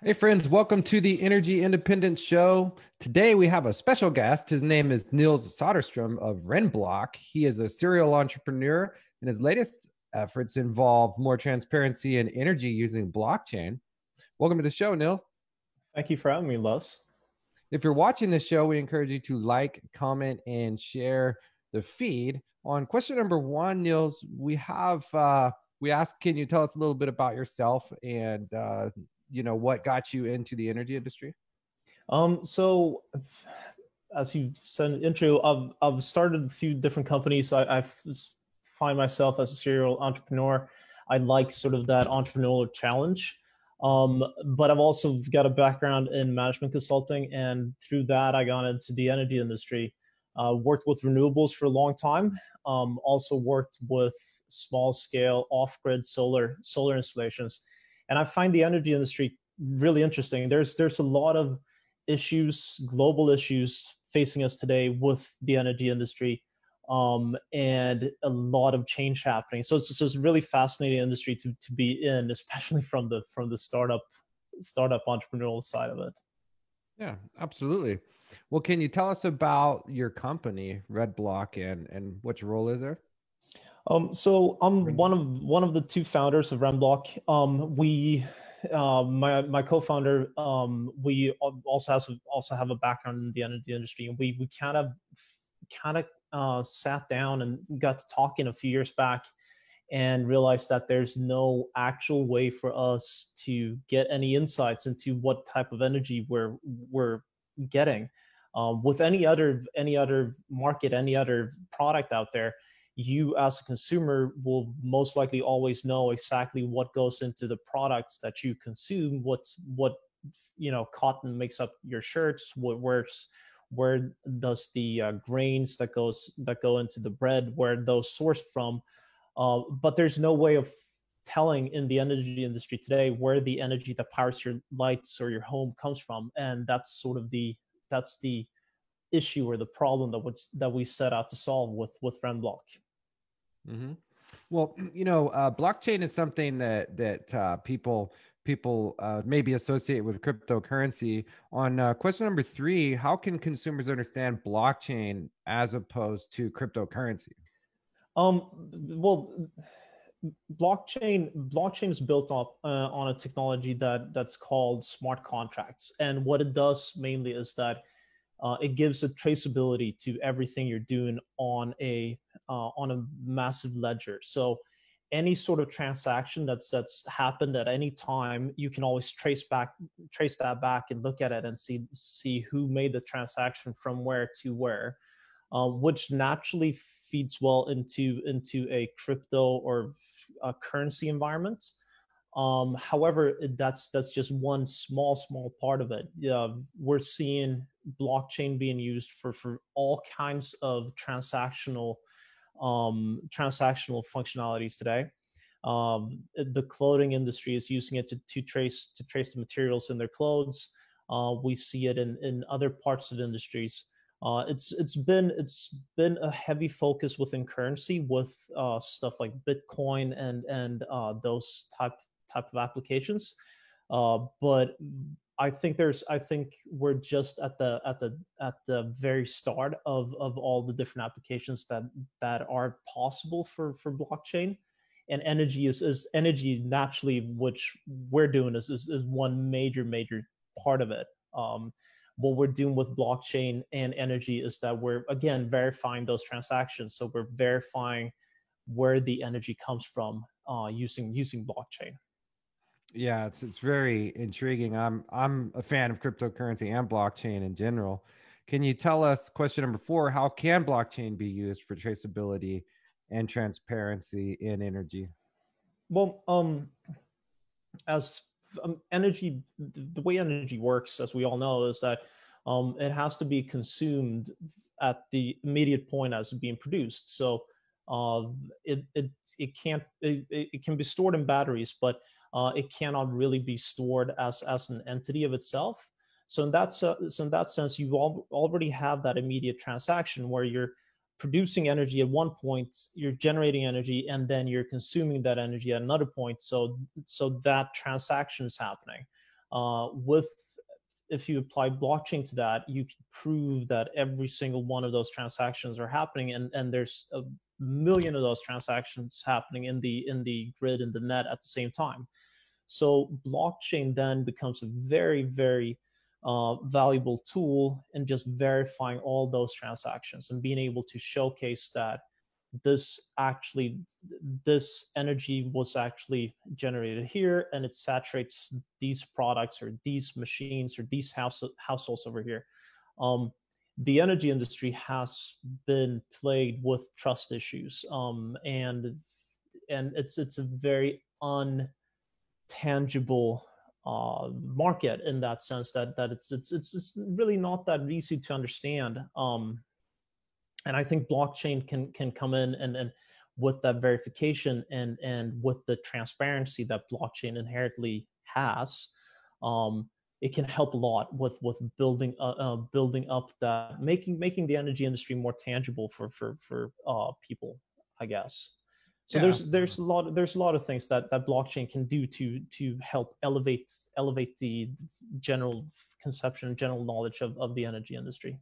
Hey friends, welcome to the Energy Independence Show. Today we have a special guest. His name is Nils Söderström of RenBloc. He is a serial entrepreneur, and his latest efforts involve more transparency in energy using blockchain. Welcome to the show, Nils. Thank you for having me, Les. If you're watching this show, we encourage you to like, comment, and share the feed. On question number one, Nils, we asked, can you tell us a little bit about yourself and what got you into the energy industry? So as you said in the intro, I've started a few different companies. I find myself as a serial entrepreneur. I like sort of that entrepreneurial challenge. But I've also got a background in management consulting, and through that, I got into the energy industry. Worked with renewables for a long time. Also worked with small scale off-grid solar installations, and I find the energy industry really interesting. There's a lot of issues, global issues facing us today with the energy industry, and a lot of change happening. So it's just a really fascinating industry to be in, especially from the startup entrepreneurial side of it. Yeah, absolutely. Well, can you tell us about your company, RenBloc, and what your role is there? So I'm one of the two founders of RenBloc. My co-founder, we also have a background in the energy industry, and we kind of sat down and got to talking a few years back, and realized that there's no actual way for us to get any insights into what type of energy we're getting. With any other market, any other product out there, you as a consumer will most likely always know exactly what goes into the products that you consume. What cotton makes up your shirts. Where does the grains that go into the bread, where those sourced from? But there's no way of telling in the energy industry today where the energy that powers your lights or your home comes from, and that's sort of the issue or the problem that we set out to solve with RenBloc. Mm-hmm. Well, blockchain is something that people maybe associate with cryptocurrency. On question number three, how can consumers understand blockchain as opposed to cryptocurrency? Well, blockchain is built up on a technology that's called smart contracts, and what it does mainly is that it gives a traceability to everything you're doing on a massive ledger. So any sort of transaction that's happened at any time, you can always trace that back and look at it and see who made the transaction from where to where, which naturally feeds well into a crypto or a currency environment. However, that's just one small part of it. We're seeing blockchain being used for all kinds of transactional functionalities today. The clothing industry is using it to trace the materials in their clothes. We see it in other parts of industries. It's been a heavy focus within currency with stuff like Bitcoin and those type of applications. But I think we're just at the very start of all the different applications that are possible for blockchain. And energy is energy naturally, which we're doing is one major part of it. What we're doing with blockchain and energy is that we're again verifying those transactions. So we're verifying where the energy comes from using blockchain. Yeah, it's very intriguing. I'm a fan of cryptocurrency and blockchain in general. Can you tell us, question number four, how can blockchain be used for traceability and transparency in energy? Well, as energy, the way energy works, as we all know, is that it has to be consumed at the immediate point as being produced. So it can be stored in batteries, but it cannot really be stored as an entity of itself. So in that sense, you already have that immediate transaction where you're producing energy at one point, you're generating energy, and then you're consuming that energy at another point. So that transaction is happening. With if you apply blockchain to that, you can prove that every single one of those transactions are happening, and there's a million of those transactions happening in the grid, in the net at the same time. So blockchain then becomes a very, very valuable tool in just verifying all those transactions and being able to showcase that this energy was actually generated here, and it saturates these products or these machines or these households over here. The energy industry has been plagued with trust issues, and it's a very untangible market, in that sense that it's really not that easy to understand. And I think blockchain can come in and with that verification and with the transparency that blockchain inherently has, it can help a lot with building up that, making the energy industry more tangible for people, I guess. So Yeah. there's a lot of things that blockchain can do to help elevate the general conception, general knowledge of the energy industry.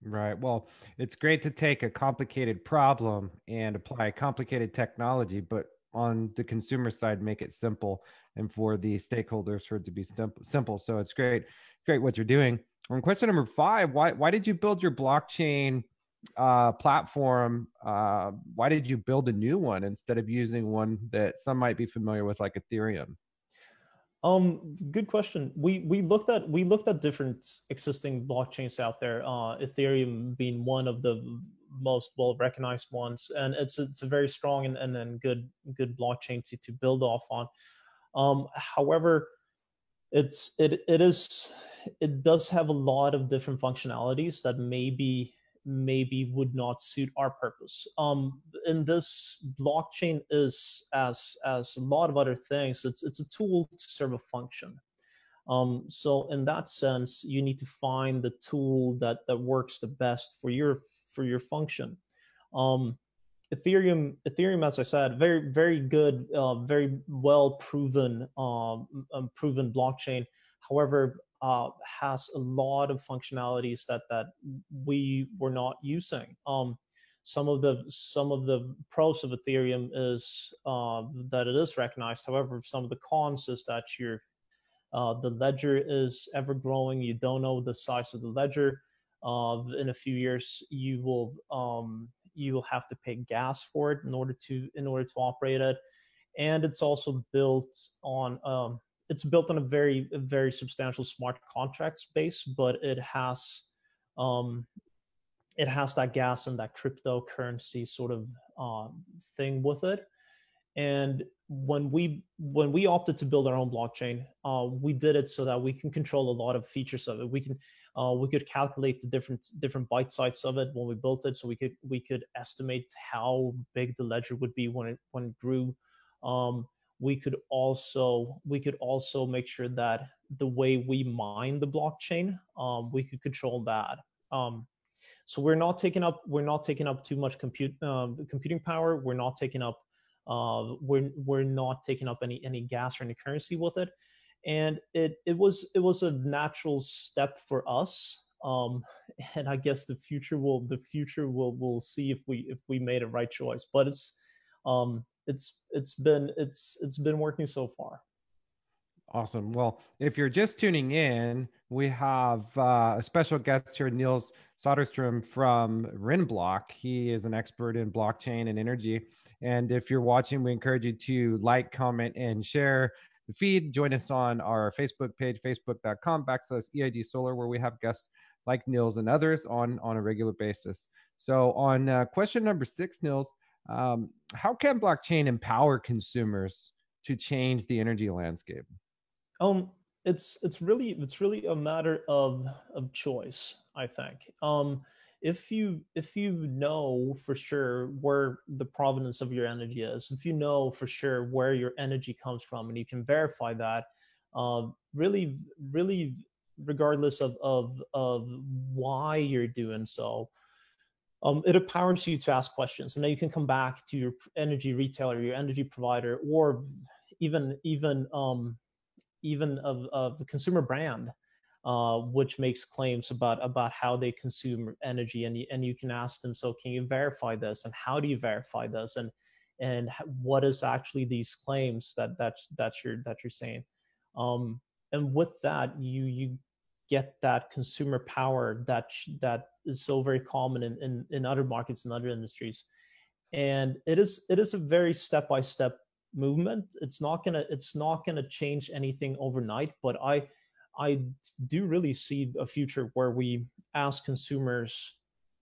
Right. Well, it's great to take a complicated problem and apply complicated technology, but on the consumer side, make it simple, and for the stakeholders for it to be simple. So it's great what you're doing. On question number 5, why did you build your blockchain platform? Why did you build a new one instead of using one that some might be familiar with, like Ethereum? Good question. We looked at different existing blockchains out there, Ethereum being one of the most well recognized ones, and it's a very strong and good blockchain to build off on. However, it does have a lot of different functionalities that maybe would not suit our purpose. And this blockchain is, as a lot of other things, it's a tool to serve a function. So in that sense, you need to find the tool that works the best for your function. Ethereum, as I said, very good, very well proven blockchain. However, has a lot of functionalities that we were not using. Some of the pros of Ethereum is that it is recognized. However, some of the cons is that the ledger is ever growing. You don't know the size of the ledger. In a few years, you will have to pay gas for it in order to operate it, and it's also built on a very substantial smart contracts base, but it has that gas and that cryptocurrency sort of thing with it. And when we opted to build our own blockchain, we did it so that we can control a lot of features of it. We could calculate the different byte size of it when we built it, so we could estimate how big the ledger would be when it grew. We could also make sure that the way we mine the blockchain, we could control that. So we're not taking up too much computing power. We're not taking up any gas or any currency with it, and it was a natural step for us. And I guess the future will see if we made a right choice. But it's been working so far. Awesome. Well, if you're just tuning in, we have a special guest here, Nils Söderström from RenBloc. He is an expert in blockchain and energy. And if you're watching, we encourage you to like, comment, and share the feed. Join us on our Facebook page, facebook.com/EIG Solar, where we have guests like Nils and others on a regular basis. So on question number 6, Nils, how can blockchain empower consumers to change the energy landscape? It's really a matter of choice, I think. If you know for sure where the provenance of your energy is, if you know for sure where your energy comes from, and you can verify that, really regardless of why you're doing so, it empowers you to ask questions, and then you can come back to your energy retailer, your energy provider, or even of the consumer brand, which makes claims about how they consume energy, and you can ask them, so can you verify this, and how do you verify this, and what is actually these claims that you're saying, and with that you get that consumer power that is so very common in other markets and other industries. And it is a very step-by-step movement. It's not gonna change anything overnight, but I do really see a future where we, as consumers,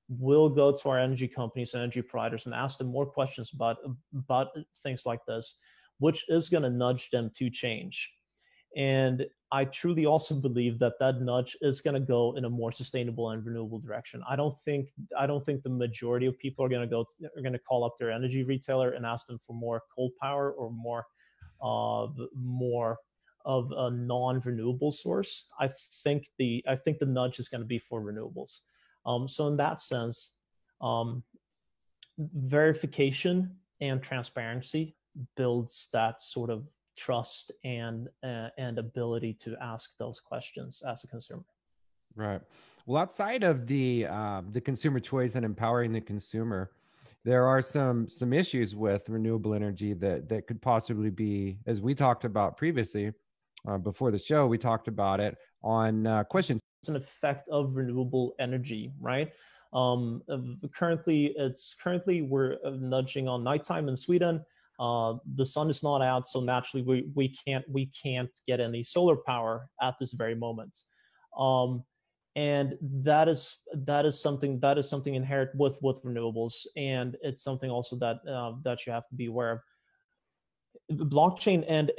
will go to our energy companies and energy providers and ask them more questions about things like this, which is going to nudge them to change. And I truly also believe that that nudge is going to go in a more sustainable and renewable direction. I don't think the majority of people are going to call up their energy retailer and ask them for more coal power or more of a non-renewable source. I think the nudge is going to be for renewables. So in that sense, verification and transparency builds that sort of trust and ability to ask those questions as a consumer. Right. Well, outside of the consumer choice and empowering the consumer, there are some issues with renewable energy that could possibly be, as we talked about previously, before the show, we talked about it on questions. It's an effect of renewable energy, right? Currently we're nudging on nighttime in Sweden. The sun is not out, so naturally we can't get any solar power at this very moment. And that is something inherent with renewables, and it's something also that you have to be aware of. Blockchain and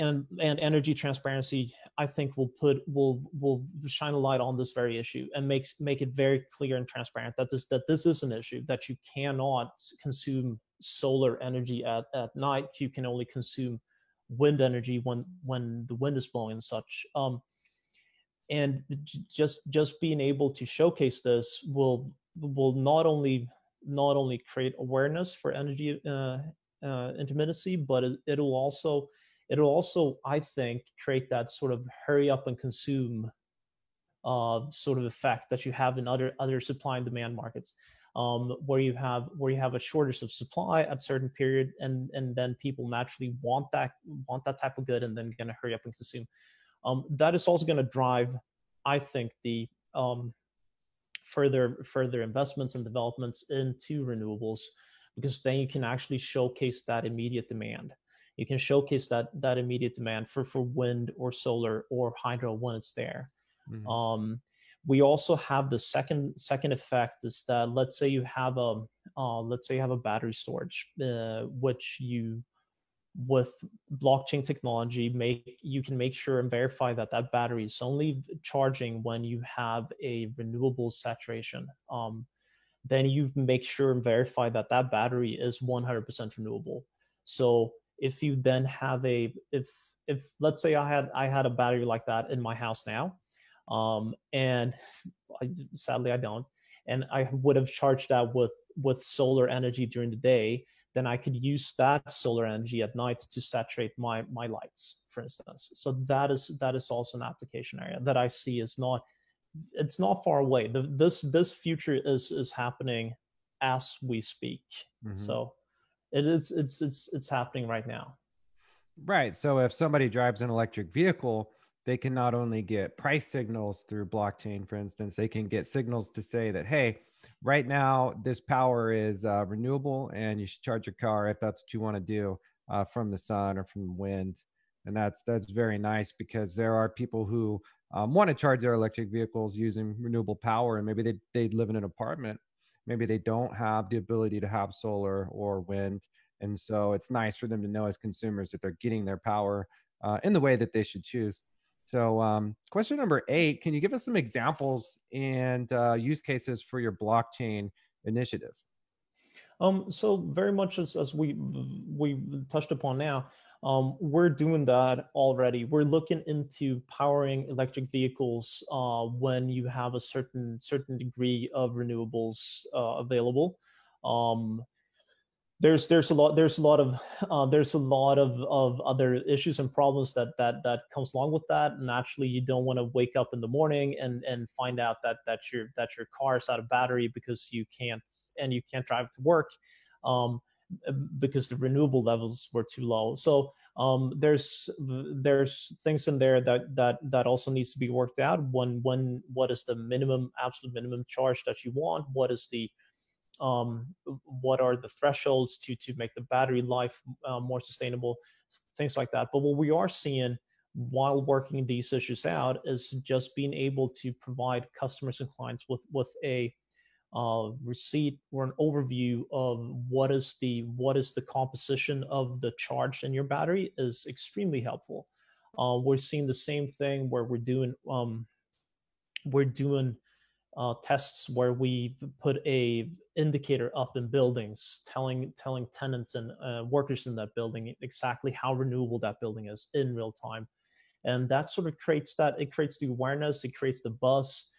energy transparency, I think, will shine a light on this very issue and make it very clear and transparent that this is an issue, that you cannot consume solar energy at night. You can only consume wind energy when the wind is blowing and such. And just being able to showcase this will not only create awareness for energy intermittency, but it'll also, I think, create that sort of hurry up and consume sort of effect that you have in other supply and demand markets, where you have a shortage of supply at a certain period, and then people naturally want that type of good, and then going to hurry up and consume. That is also going to drive, I think, the further investments and developments into renewables, because then you can actually showcase that immediate demand. You can showcase that immediate demand for wind or solar or hydro when it's there. Mm-hmm. We also have the second effect is that, let's say you have a battery storage, which you, with blockchain technology, you can make sure and verify that battery is only charging when you have a renewable saturation. Then you make sure and verify that battery is 100% renewable. So if you then have if let's say I had a battery like that in my house now, and sadly I don't, and I would have charged that with solar energy during the day, then I could use that solar energy at night to saturate my lights, for instance. So that is also an application area that I see it's not far away. This future is happening as we speak. Mm-hmm. So it's happening right now. Right. So if somebody drives an electric vehicle, they can not only get price signals through blockchain, for instance, they can get signals to say that, hey, right now this power is renewable, and you should charge your car if that's what you want to do, from the sun or from the wind. And that's very nice, because there are people who want to charge their electric vehicles using renewable power, and maybe they live in an apartment. Maybe they don't have the ability to have solar or wind. And so it's nice for them to know as consumers that they're getting their power in the way that they should choose. So question number 8, can you give us some examples and use cases for your blockchain initiative? So very much as we touched upon now, we're doing that already. We're looking into powering electric vehicles when you have a certain degree of renewables available. there's a lot of other issues and problems that comes along with that. Naturally, you don't want to wake up in the morning and find out that your car is out of battery because you can't drive to work, um, because the renewable levels were too low. So there's things in there that also needs to be worked out. What is the absolute minimum charge that you want? What are the thresholds to make the battery life more sustainable, things like that. But what we are seeing while working these issues out is just being able to provide customers and clients with a receipt or an overview of what is the composition of the charge in your battery is extremely helpful. We're seeing the same thing where we're doing tests where we put a indicator up in buildings, telling tenants and workers in that building exactly how renewable that building is in real time, and that sort of creates the awareness, it creates the buzz,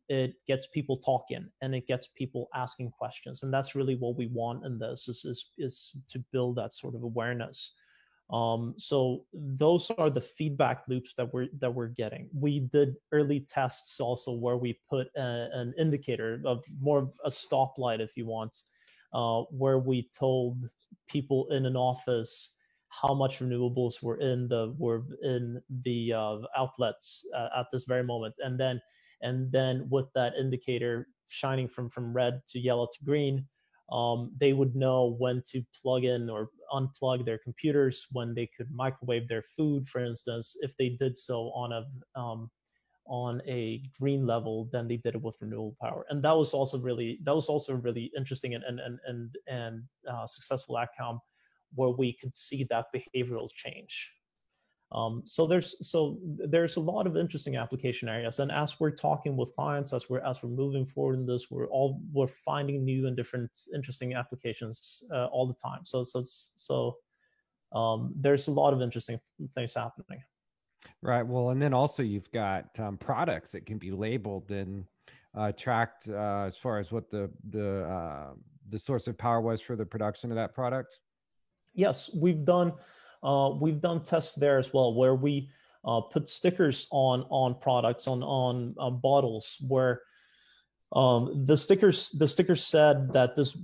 it gets people talking, and it gets people asking questions, and that's really what we want in this is to build that sort of awareness. So those are the feedback loops that we're getting. We did early tests also where we put an indicator of more of a stoplight, if you want, where we told people in an office how much renewables were in the outlets at this very moment, and then with that indicator shining from red to yellow to green, they would know when to plug in or unplug their computers, when they could microwave their food, for instance. If they did so on a green level, then they did it with renewable power, and that was also really interesting and successful outcome where we could see that behavioral change. So there's a lot of interesting application areas, and as we're talking with clients, as we're moving forward in this, we're finding new and different interesting applications all the time. So there's a lot of interesting things happening. Right. Well, and then also you've got products that can be labeled and tracked as far as what the source of power was for the production of that product. Yes, we've done tests there as well, where we put stickers on products, on bottles, where the stickers said that this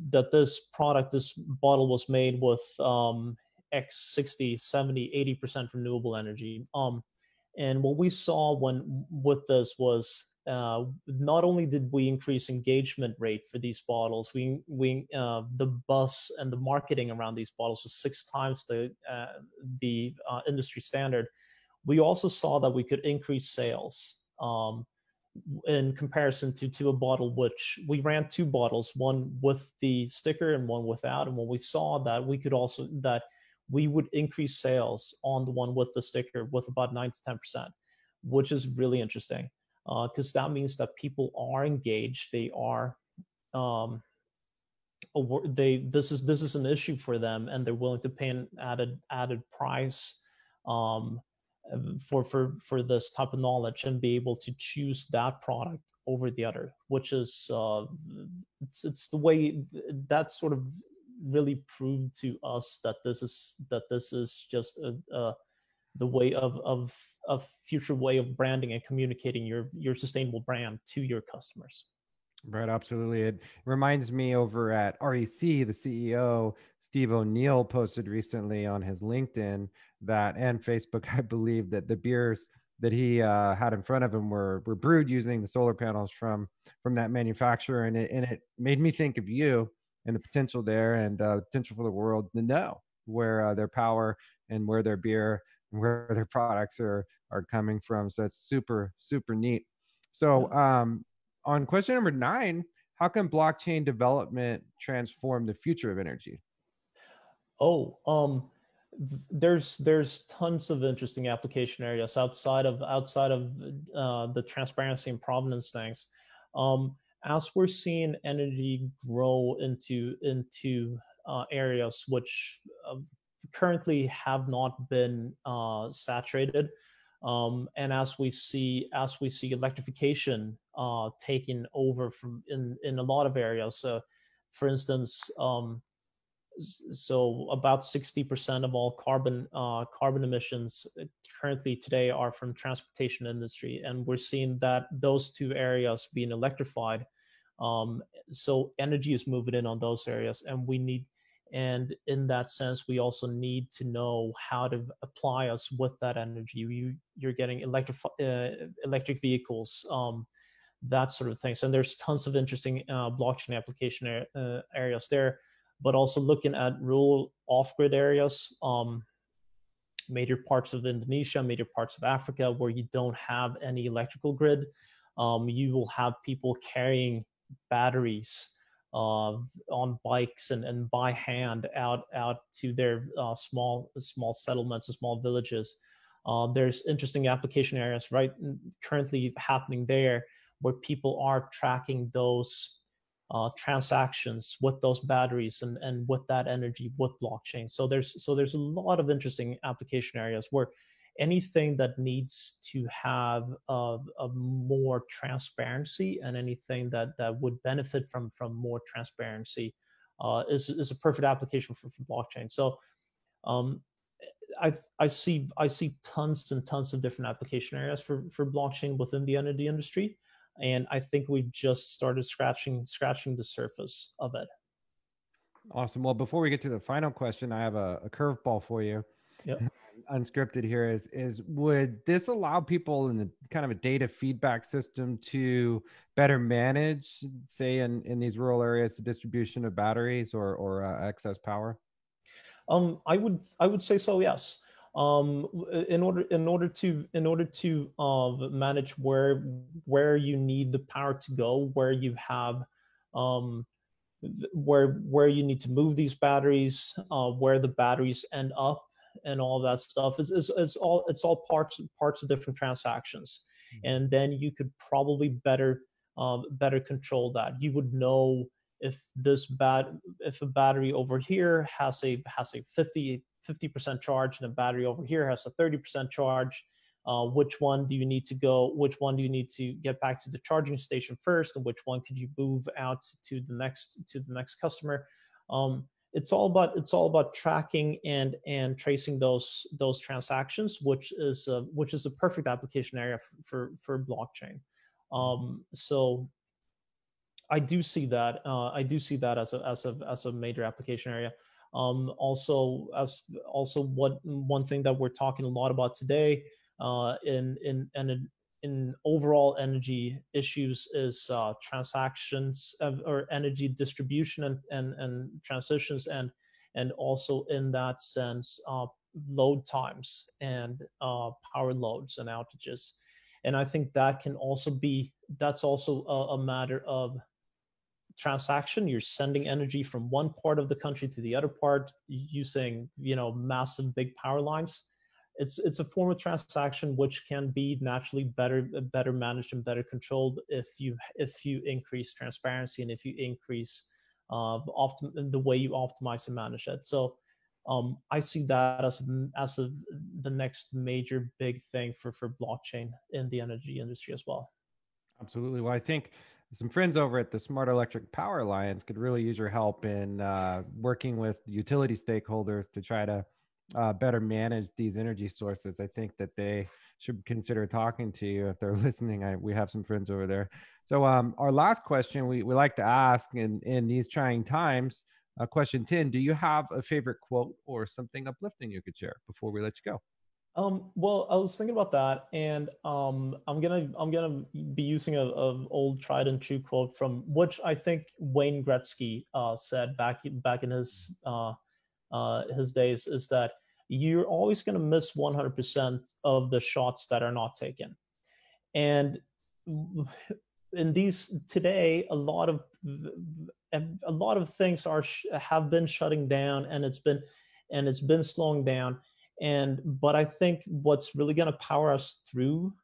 bottle was made with X 60, 70, 80% renewable energy. And what we saw with this was not only did we increase engagement rate for these bottles, the buzz and the marketing around these bottles was 6 times the industry standard. We also saw that we could increase sales in comparison to a bottle, which we ran 2 bottles, one with the sticker and one without. And when we saw that we would increase sales on the one with the sticker with about 9 to 10%, which is really interesting, because that means that people are engaged. They are, this is an issue for them, and they're willing to pay an added price for this type of knowledge and be able to choose that product over the other, which is it's the way that sort of really proved to us that this is just the way of future way of branding and communicating your sustainable brand to your customers. Right, absolutely. It reminds me over at REC, the CEO, Steve O'Neill, posted recently on his LinkedIn and Facebook, I believe, that the beers that he had in front of him were brewed using the solar panels from that manufacturer. And it made me think of you and the potential there, and potential for the world to know where their power and where their beer and where their products are coming from. So it's super, super neat. So on question number 9, how can blockchain development transform the future of energy? There's tons of interesting application areas outside of the transparency and provenance things. As we're seeing energy grow into areas which currently have not been saturated, and as we see electrification taking over in a lot of areas. For instance, So about 60% of all carbon emissions currently today are from transportation industry, and we're seeing that those two areas being electrified. So energy is moving in on those areas, and in that sense, we also need to know how to apply us with that energy. You're getting electric vehicles, that sort of things. And there's tons of interesting blockchain application areas there, but also looking at rural off-grid areas, major parts of Indonesia, major parts of Africa, where you don't have any electrical grid. You will have people carrying batteries on bikes and by hand out to their small settlements and small villages. There's interesting application areas currently happening there, where people are tracking those transactions with those batteries and with that energy with blockchain. So there's a lot of interesting application areas where anything that needs to have a more transparency, and anything that would benefit from more transparency is a perfect application for blockchain. So I see tons and tons of different application areas for blockchain within the energy industry, and I think we've just started scratching the surface of it. Awesome. Well, before we get to the final question, I have a curveball for you. Yep. Unscripted here is would this allow people in the kind of a data feedback system to better manage, say in these rural areas, the distribution of batteries or excess power? I would say so, yes. In order to manage where you need the power to go, where you have where you need to move these batteries, where the batteries end up, and all that stuff it's all parts of different transactions. And then you could probably better control that. You would know if a battery over here has a 50% charge, and a battery over here has a 30% charge. Which one do you need to get back to the charging station first, and which one could you move out to the next customer? It's all about tracking and tracing those transactions, which is a perfect application area for blockchain. So I do see that. As a major application area. Also, one thing that we're talking a lot about today in overall energy issues is transactions or energy distribution and transitions, and also in that sense load times and power loads and outages. And I think that's also a matter of transaction. You're sending energy from one part of the country to the other part using massive big power lines. It's a form of transaction which can be naturally better managed and better controlled if you increase transparency, and if you increase the way you optimize and manage it. So I see that as the next major big thing for blockchain in the energy industry as well. Absolutely. Well, I think some friends over at the Smart Electric Power Alliance could really use your help in working with utility stakeholders to try to better manage these energy sources. I think that they should consider talking to you if they're listening. We have some friends over there. So our last question we like to ask in these trying times, question 10, do you have a favorite quote or something uplifting you could share before we let you go? Well, I was thinking about that, and I'm gonna be using a old tried and true quote from which I think Wayne Gretzky said back in his days, is that you're always gonna miss 100% of the shots that are not taken. And in these today, a lot of things have been shutting down, and it's been slowing down. But I think what's really going to power us through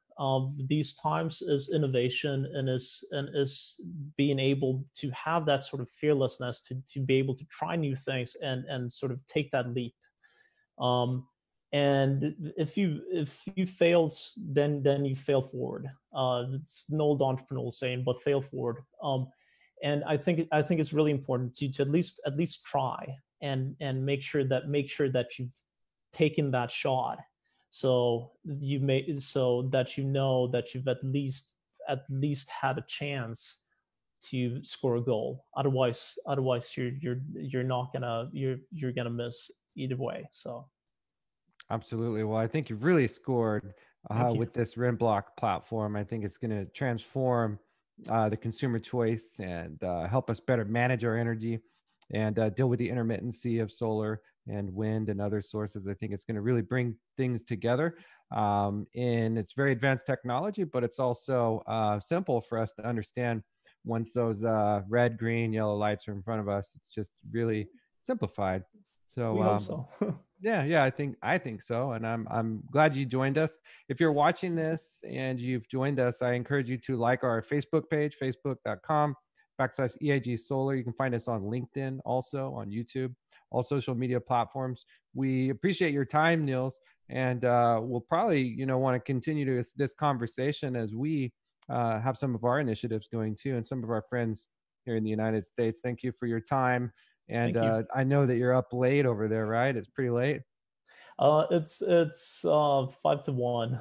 these times is innovation, and is being able to have that sort of fearlessness to be able to try new things and sort of take that leap. And if you fail, then you fail forward. It's an old entrepreneurial saying, but fail forward. And I think it's really important to at least try and make sure that you've taken that shot, so that you know that you've at least had a chance to score a goal. Otherwise you're not gonna you're gonna miss either way. So Absolutely. Well, I think you've really scored thank you. with this RenBloc platform. I think it's going to transform the consumer choice and help us better manage our energy and deal with the intermittency of solar and wind and other sources. I think it's going to really bring things together. And it's very advanced technology, but it's also simple for us to understand once those red, green, yellow lights are in front of us. It's just really simplified. So We hope so. yeah, I think so, and I'm glad you joined us. If you're watching this and you've joined us, I encourage you to like our Facebook page, facebook.com/EIG Solar. You can find us on LinkedIn, also on YouTube, all social media platforms. We appreciate your time, Nils, and we'll probably want to continue this conversation as we have some of our initiatives going too, and some of our friends here in the United States. Thank you for your time. And I know that you're up late over there, right? It's pretty late. It's 5 to 1.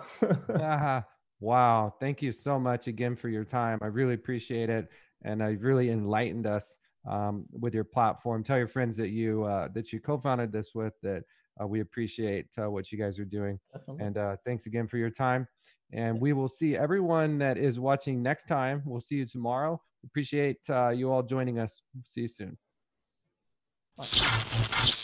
Wow. Thank you so much again for your time. I really appreciate it. And you've really enlightened us with your platform. Tell your friends that you co-founded this with, that we appreciate what you guys are doing. Definitely. And thanks again for your time. And we will see everyone that is watching next time. We'll see you tomorrow. Appreciate you all joining us. See you soon. Bye.